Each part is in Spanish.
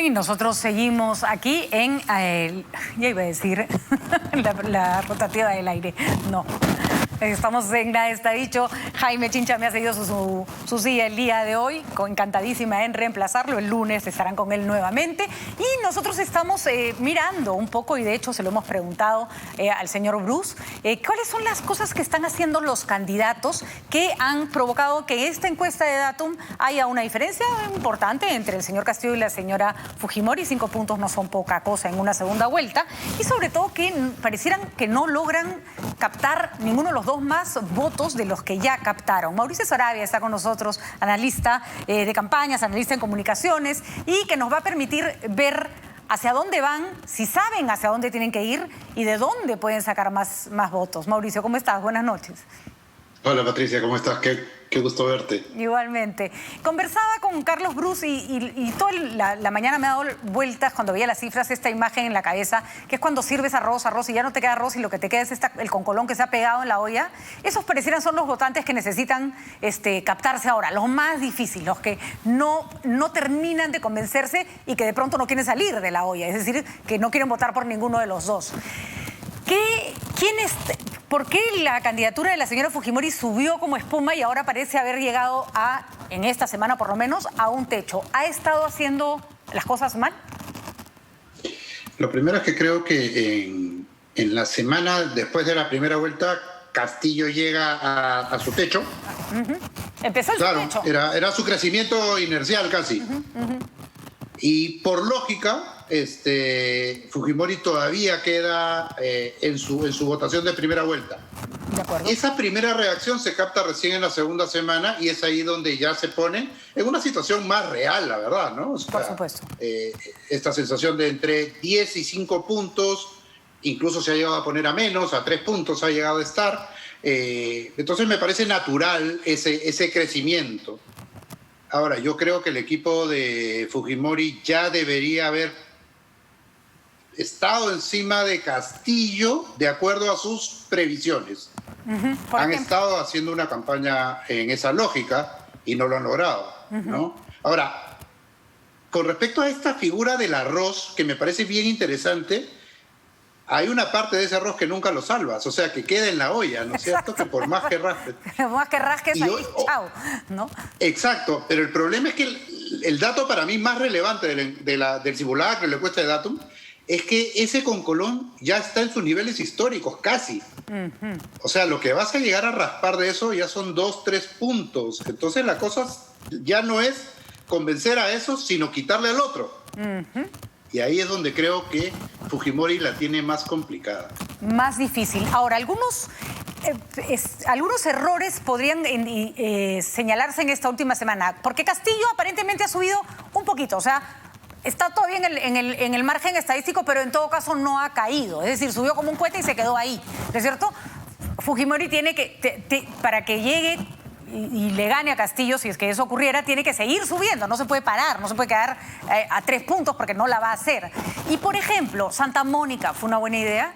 Bien, y nosotros seguimos aquí en, ya iba a decir, la rotativa del aire, no. Estamos en Nada Está Dicho. Jaime Chincha me ha cedido su silla el día de hoy, encantadísima en reemplazarlo. El lunes estarán con él nuevamente. Y nosotros estamos mirando un poco, y de hecho se lo hemos preguntado al señor Bruce, cuáles son las cosas que están haciendo los candidatos que han provocado que esta encuesta de Datum haya una diferencia importante entre el señor Castillo y la señora Fujimori. 5 puntos no son poca cosa en una segunda vuelta. Y sobre todo que parecieran que no logran captar ninguno de los dos más votos de los que ya captaron. Mauricio Sarabia está con nosotros, analista de campañas, analista en comunicaciones, y que nos va a permitir ver hacia dónde van, si saben hacia dónde tienen que ir y de dónde pueden sacar más votos. Mauricio, ¿cómo estás? Buenas noches. Hola Patricia, ¿cómo estás? Qué gusto verte. Igualmente. Conversaba con Carlos Bruce y toda la mañana me ha dado vueltas cuando veía las cifras esta imagen en la cabeza, que es cuando sirves arroz y ya no te queda arroz y lo que te queda es el concolón que se ha pegado en la olla. Esos parecieran son los votantes que necesitan captarse ahora, los más difíciles, los que no terminan de convencerse y que de pronto no quieren salir de la olla, es decir, que no quieren votar por ninguno de los dos. ¿Por qué la candidatura de la señora Fujimori subió como espuma y ahora parece haber llegado en esta semana por lo menos, a un techo? ¿Ha estado haciendo las cosas mal? Lo primero es que creo que en la semana después de la primera vuelta, Castillo llega a su techo. Empezó el techo. Era su crecimiento inercial casi. Y por lógica, Fujimori todavía queda en su votación de primera vuelta. De acuerdo. Esa primera reacción se capta recién en la segunda semana y es ahí donde ya se pone en una situación más real, la verdad, ¿no? O sea, por supuesto. Esta sensación de entre 10 y 5 puntos, incluso se ha llegado a poner a menos, a 3 puntos ha llegado a estar. Entonces me parece natural ese crecimiento. Ahora, yo creo que el equipo de Fujimori ya debería haber estado encima de Castillo de acuerdo a sus previsiones. Han estado haciendo una campaña en esa lógica y no lo han logrado, ¿no? Ahora, con respecto a esta figura del arroz, que me parece bien interesante, hay una parte de ese arroz que nunca lo salvas, o sea, que queda en la olla, ¿no es cierto? Que por más que rasques... Por más que rasques ahí, chao, ¿no? Exacto, pero el problema es que el dato para mí más relevante del simulacro, de la encuesta de Datum, es que ese concolón ya está en sus niveles históricos, casi. O sea, lo que vas a llegar a raspar de eso ya son 2, 3 puntos. Entonces la cosa ya no es convencer a eso, sino quitarle al otro. Y ahí es donde creo que Fujimori la tiene más complicada. Más difícil. Ahora, algunos errores podrían señalarse en esta última semana, porque Castillo aparentemente ha subido un poquito, o sea, está todavía en el margen estadístico, pero en todo caso no ha caído, es decir, subió como un cohete y se quedó ahí, ¿no es cierto? Fujimori tiene que, para que llegue y le gane a Castillo, si es que eso ocurriera, tiene que seguir subiendo, no se puede parar, no se puede quedar a 3 puntos porque no la va a hacer. Y por ejemplo, Santa Mónica, ¿fue una buena idea?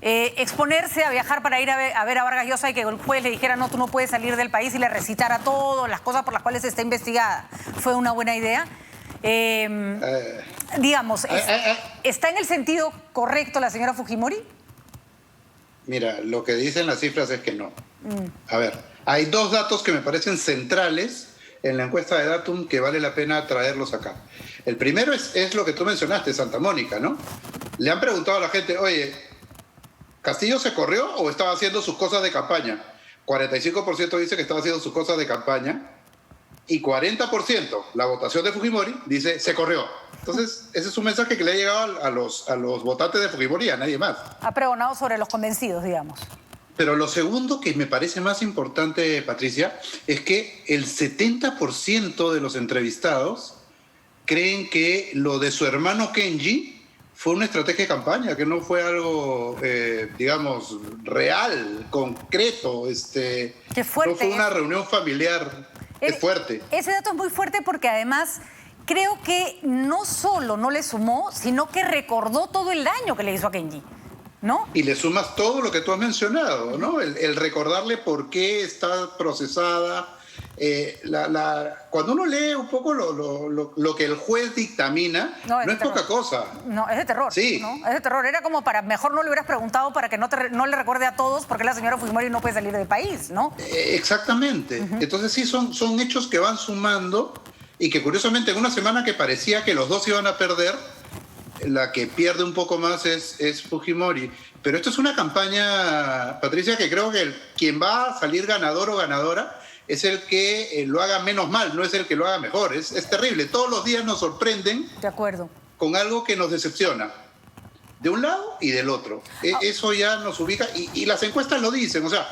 Exponerse a viajar para ir a ver a Vargas Llosa y que el juez le dijera no, tú no puedes salir del país y le recitara todas las cosas por las cuales está investigada. ¿Fue una buena idea? Digamos, ¿está en el sentido correcto la señora Fujimori? Mira, lo que dicen las cifras es que no. A ver, hay 2 datos que me parecen centrales en la encuesta de Datum que vale la pena traerlos acá. El primero es lo que tú mencionaste, Santa Mónica, ¿no? Le han preguntado a la gente, oye, ¿Castillo se corrió o estaba haciendo sus cosas de campaña? 45% dice que estaba haciendo sus cosas de campaña y 40%, la votación de Fujimori, dice se corrió. Entonces, ese es un mensaje que le ha llegado a los votantes de Fujimori, a nadie más. Ha pregonado sobre los convencidos, digamos. Pero lo segundo que me parece más importante, Patricia, es que el 70% de los entrevistados creen que lo de su hermano Kenji fue una estrategia de campaña, que no fue algo, digamos, real, concreto. Qué fuerte. No fue una reunión familiar. Es fuerte. Ese dato es muy fuerte porque además creo que no solo no le sumó, sino que recordó todo el daño que le hizo a Kenji. ¿no? Y le sumas todo lo que tú has mencionado, ¿no? El recordarle por qué está procesada. Cuando uno lee un poco lo que el juez dictamina, No, no es poca cosa. No, es de terror. Sí. ¿No? Es de terror. Era como para, mejor no le hubieras preguntado para que no le recuerde a todos porque la señora Fujimori no puede salir del país, ¿no? Exactamente. Entonces sí, son hechos que van sumando y que curiosamente en una semana que parecía que los dos iban a perder, la que pierde un poco más es Fujimori. Pero esto es una campaña, Patricia, que creo que quien va a salir ganador o ganadora es el que lo haga menos mal, no es el que lo haga mejor. Es terrible. Todos los días nos sorprenden De acuerdo. con algo que nos decepciona, de un lado y del otro. Eso ya nos ubica, y las encuestas lo dicen, o sea,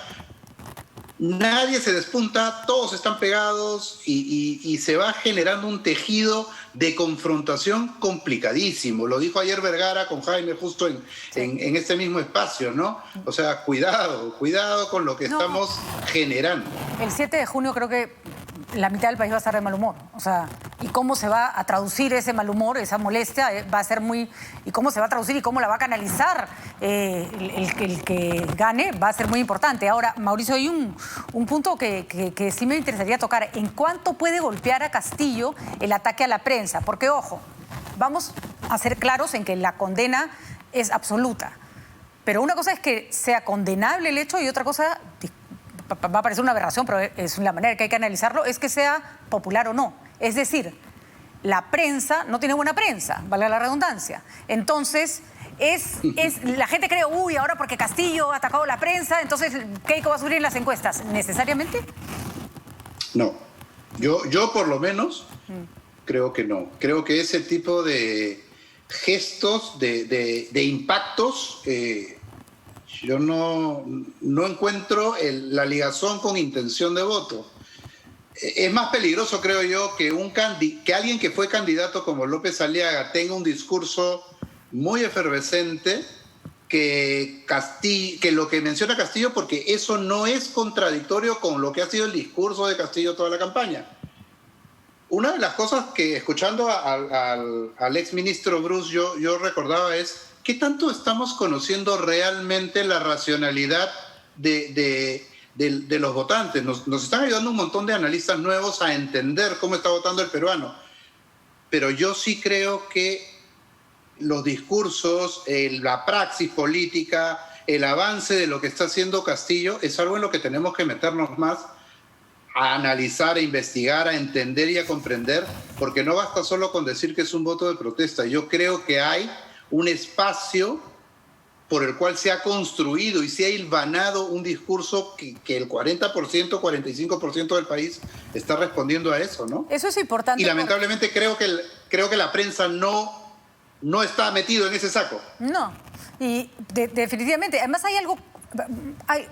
nadie se despunta, todos están pegados y se va generando un tejido de confrontación complicadísimo. Lo dijo ayer Vergara con Jaime justo en este mismo espacio, ¿no? O sea, cuidado con lo que estamos generando. El 7 de junio creo que la mitad del país va a estar de mal humor. O sea, y cómo se va a traducir ese mal humor, esa molestia, va a ser muy... Y cómo se va a traducir y cómo la va a canalizar el que gane va a ser muy importante. Ahora, Mauricio, hay un punto que sí me interesaría tocar. ¿En cuánto puede golpear a Castillo el ataque a la prensa? Porque, ojo, vamos a ser claros en que la condena es absoluta. Pero una cosa es que sea condenable el hecho y otra cosa... va a parecer una aberración, pero es la manera que hay que analizarlo, es que sea popular o no. Es decir, la prensa no tiene buena prensa, valga la redundancia. Entonces, la gente cree, uy, ahora porque Castillo ha atacado la prensa, entonces Keiko va a subir en las encuestas. ¿Necesariamente? No. Yo por lo menos creo que no. Creo que ese tipo de gestos, de impactos... yo no encuentro la ligazón con intención de voto. Es más peligroso, creo yo, que alguien que fue candidato como López Aliaga tenga un discurso muy efervescente que lo que menciona Castillo, porque eso no es contradictorio con lo que ha sido el discurso de Castillo toda la campaña. Una de las cosas que, escuchando al exministro Bruce, yo recordaba es: ¿qué tanto estamos conociendo realmente la racionalidad de los votantes? Nos están ayudando un montón de analistas nuevos a entender cómo está votando el peruano. Pero yo sí creo que los discursos, la praxis política, el avance de lo que está haciendo Castillo es algo en lo que tenemos que meternos más, a analizar, a investigar, a entender y a comprender, porque no basta solo con decir que es un voto de protesta. Yo creo que hay un espacio por el cual se ha construido y se ha hilvanado un discurso que el 40%, 45% del país está respondiendo a eso, ¿no? Eso es importante. Y lamentablemente creo que la prensa no está metido en ese saco. No, y definitivamente. Además hay algo...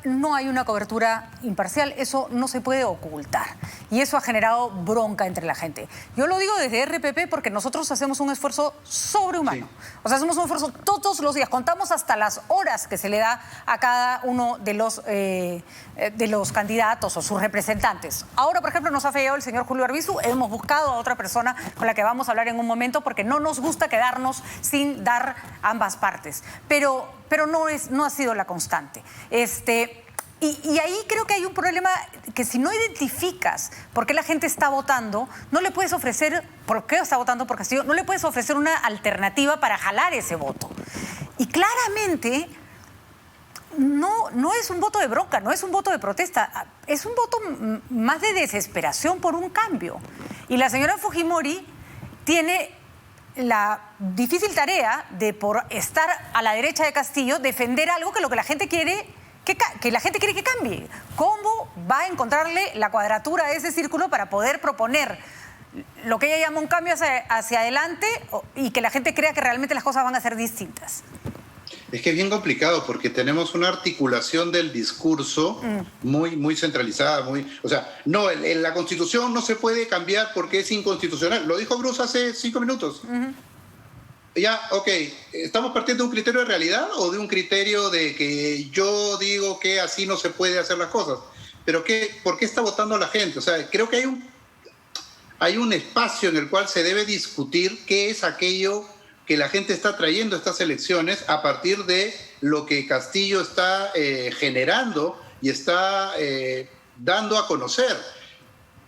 no hay una cobertura imparcial, eso no se puede ocultar y eso ha generado bronca entre la gente. Yo lo digo desde RPP porque nosotros hacemos un esfuerzo sobrehumano. Sí. O sea, hacemos un esfuerzo todos los días, contamos hasta las horas que se le da a cada uno de los candidatos o sus representantes. Ahora, por ejemplo, nos ha fallado el señor Julio Arbizu, hemos buscado a otra persona con la que vamos a hablar en un momento porque no nos gusta quedarnos sin dar ambas partes. Pero no ha sido la constante. Y ahí creo que hay un problema que si no identificas por qué la gente está votando, no le puedes ofrecer, por qué está votando por Castillo, no le puedes ofrecer una alternativa para jalar ese voto. Y claramente no es un voto de bronca, no es un voto de protesta, es un voto más de desesperación por un cambio. Y la señora Fujimori tiene la difícil tarea de, por estar a la derecha de Castillo, defender algo que lo que la gente quiere que la gente quiere que cambie. ¿Cómo va a encontrarle la cuadratura de ese círculo para poder proponer lo que ella llama un cambio hacia adelante y que la gente crea que realmente las cosas van a ser distintas? Es que es bien complicado porque tenemos una articulación del discurso muy centralizada, o sea, no, la Constitución no se puede cambiar porque es inconstitucional. Lo dijo Bruce hace 5 minutos. Ya, ok, ¿estamos partiendo de un criterio de realidad o de un criterio de que yo digo que así no se puede hacer las cosas? Pero ¿por qué está votando la gente? O sea, creo que hay un espacio en el cual se debe discutir qué es aquello que la gente está trayendo a estas elecciones a partir de lo que Castillo está generando y está dando a conocer.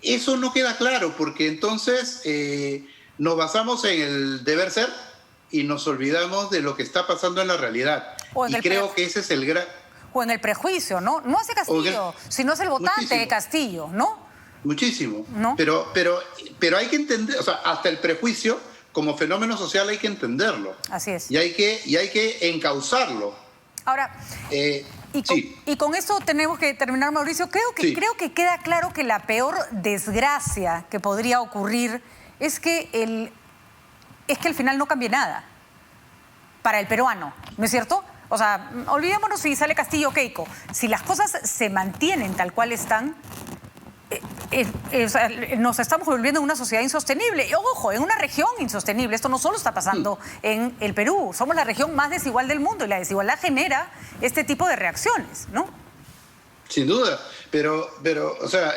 Eso no queda claro, porque entonces nos basamos en el deber ser y nos olvidamos de lo que está pasando en la realidad. Y creo que ese es el gran... O en el prejuicio, ¿no? No hace Castillo, sino es el votante muchísimo. de Castillo, ¿no? Muchísimo. ¿No? Pero hay que entender, o sea, hasta el prejuicio como fenómeno social hay que entenderlo. Así es. Y hay que encauzarlo. Ahora, y con eso tenemos que terminar, Mauricio. Creo que queda claro que la peor desgracia que podría ocurrir es que al final no cambie nada para el peruano, ¿no es cierto? O sea, olvidémonos si sale Castillo o Keiko. Si las cosas se mantienen tal cual están, nos estamos volviendo en una sociedad insostenible. Y, ojo, en una región insostenible. Esto no solo está pasando en el Perú. Somos la región más desigual del mundo y la desigualdad genera este tipo de reacciones, ¿no? Sin duda. Pero o sea,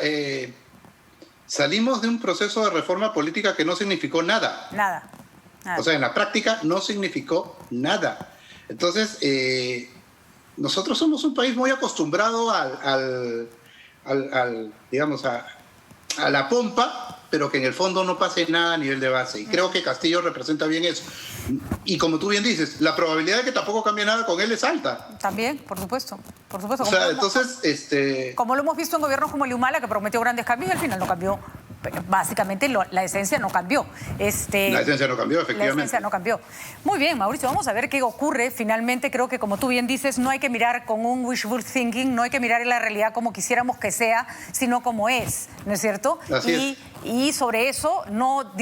salimos de un proceso de reforma política que no significó nada. Nada. O sea, en la práctica no significó nada. Entonces, nosotros somos un país muy acostumbrado digamos, a la pompa, pero que en el fondo no pase nada a nivel de base. Y creo que Castillo representa bien eso. Y como tú bien dices, la probabilidad de que tampoco cambie nada con él es alta. También, por supuesto. Por supuesto. O sea, entonces... Como lo hemos visto en gobiernos como el de Humala, que prometió grandes cambios y al final no cambió. Básicamente la esencia no cambió. La esencia no cambió, efectivamente. La esencia no cambió. Muy bien, Mauricio, vamos a ver qué ocurre. Finalmente, creo que como tú bien dices, no hay que mirar con un wishful thinking, no hay que mirar en la realidad como quisiéramos que sea, sino como es, ¿no es cierto? Así es. Y sobre eso no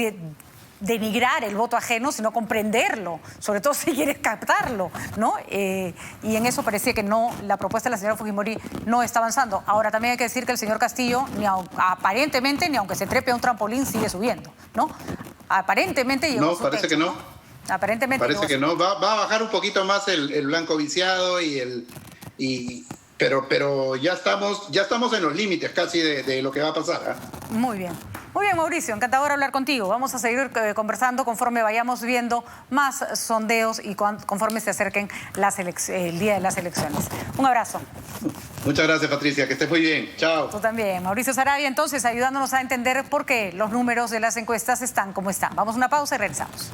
denigrar el voto ajeno, sino comprenderlo, sobre todo si quieres captarlo, ¿no? Y en eso parecía que no, la propuesta de la señora Fujimori no está avanzando. Ahora también hay que decir que el señor Castillo, aparentemente, ni aunque se trepe a un trampolín, sigue subiendo, ¿no? Aparentemente llegó No, parece que no. Aparentemente parece que no. Va a bajar un poquito más el blanco viciado pero ya estamos en los límites casi de lo que va a pasar, ¿eh? Muy bien. Muy bien, Mauricio, encantador hablar contigo. Vamos a seguir conversando conforme vayamos viendo más sondeos y conforme se acerquen el día de las elecciones. Un abrazo. Muchas gracias, Patricia, que estés muy bien. Chao. Tú también. Mauricio Saravia, entonces, ayudándonos a entender por qué los números de las encuestas están como están. Vamos a una pausa y regresamos.